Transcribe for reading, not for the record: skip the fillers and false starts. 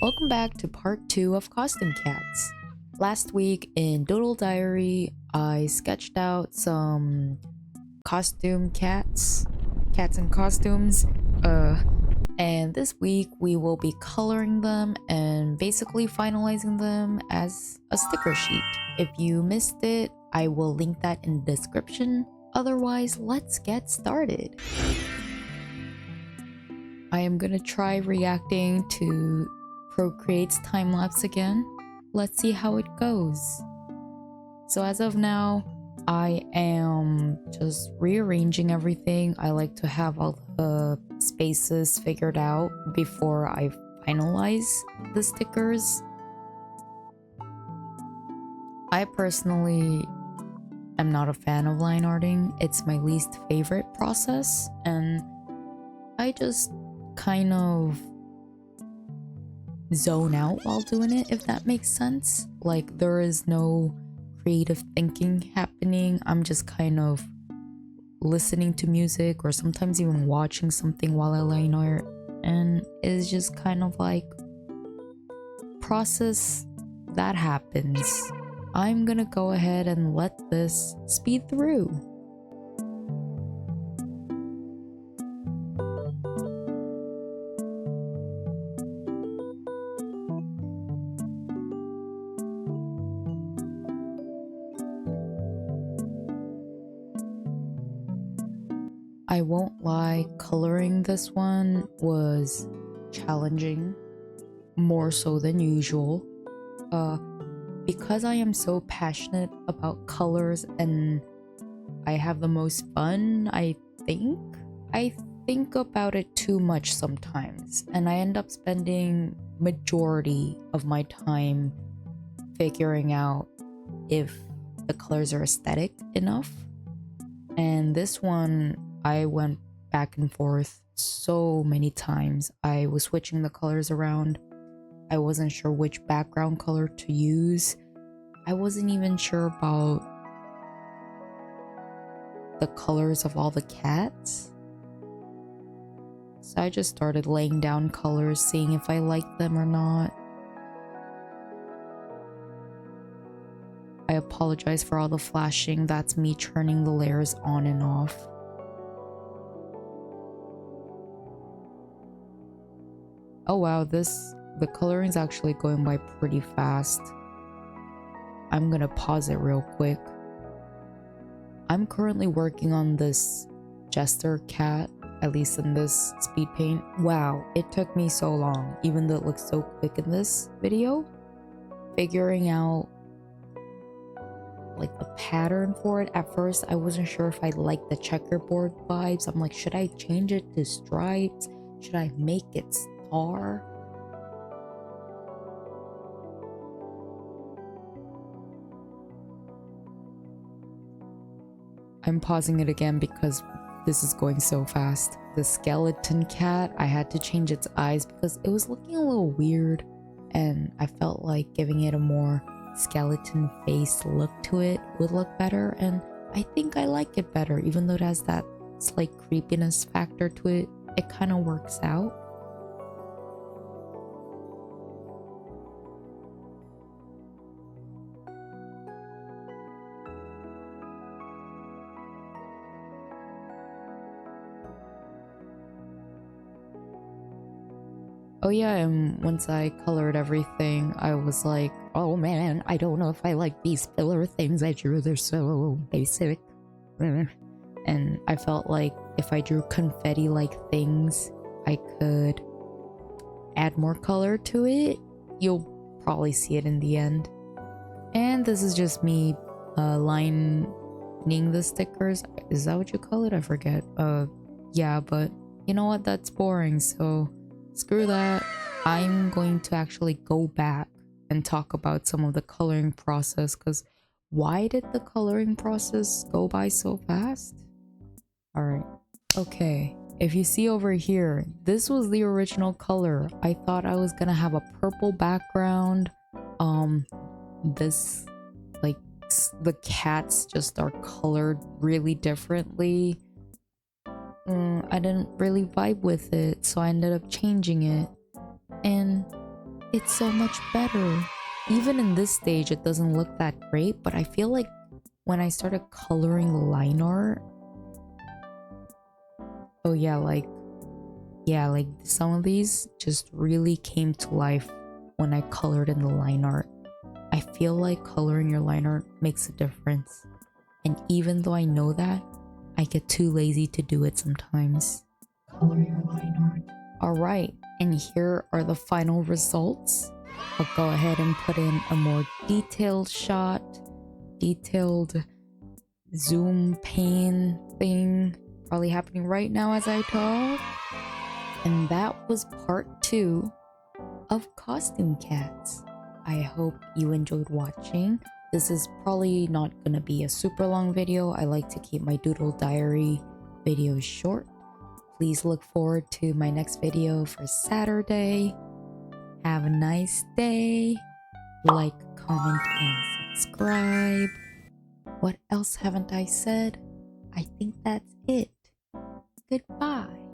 Welcome back to part 2 of costume cats. Last week in Doodle Diary, I sketched out some costume cats in costumes, and this week we will be coloring them and basically finalizing them as a sticker sheet. If you missed it, I will link that in the description. Otherwise, let's get started. I am gonna try reacting to Procreate's time-lapse again. Let's see how it goes. So as of now, I am just rearranging everything. I like to have all the spaces figured out before I finalize the stickers. I personally am not a fan of line arting. It's my least favorite process, and I just kind of zone out while doing it, if that makes sense. Like, there is no creative thinking happening. I'm just kind of listening to music or sometimes even watching something while I line art, and it's just kind of like process that happens. I'm gonna go ahead and let this speed through. I won't lie, coloring this one was challenging, more so than usual. Because I am so passionate about colors and I have the most fun, I think about it too much sometimes, and I end up spending majority of my time figuring out if the colors are aesthetic enough. And this one, I went back and forth so many times. I was switching the colors around. I wasn't sure which background color to use. I wasn't even sure about the colors of all the cats. So I just started laying down colors, seeing if I liked them or not. I apologize for all the flashing. That's me turning the layers on and off. Oh wow, the coloring is actually going by pretty fast. I'm gonna pause it real quick. I'm currently working on this jester cat, at least in this speed paint. Wow, it took me so long, even though it looks so quick in this video, figuring out like the pattern for it. At first I wasn't sure if I liked the checkerboard vibes. I'm like, should I change it to stripes? Should I make it star? I'm pausing it again because this is going so fast. The skeleton cat, I had to change its eyes because it was looking a little weird, and I felt like giving it a more skeleton face look to it would look better, and I think I like it better. Even though it has that slight creepiness factor to it, it kind of works out. Oh yeah, and once I colored everything, I was like, oh man, I don't know if I like these filler things I drew. They're so basic. And I felt like if I drew confetti-like things, I could add more color to it. You'll probably see it in the end. And this is just me lining the stickers. Is that what you call it? I forget. Yeah, but you know what? That's boring, so screw that. I'm going to actually go back and talk about some of the coloring process, because why did the coloring process go by so fast? Alright, okay. If you see over here, this was the original color. I thought I was gonna have a purple background. This, like, the cats just are colored really differently. I didn't really vibe with it, so I ended up changing it. And It's so much better. Even in this stage, it doesn't look that great, but I feel like when I started coloring line art, oh yeah, like some of these just really came to life when I colored in the line art. I feel like coloring your line art makes a difference. And even though I know that, I get too lazy to do it sometimes. Color your line art. Alright, and here are the final results. I'll go ahead and put in a more detailed shot, detailed zoom pane thing, probably happening right now as I talk. And that was part 2 of Costume Cats. I hope you enjoyed watching. This is probably not gonna be a super long video. I like to keep my Doodle Diary videos short. Please look forward to my next video for Saturday. Have a nice day. Like, comment, and subscribe. What else haven't I said? I think that's it. Goodbye.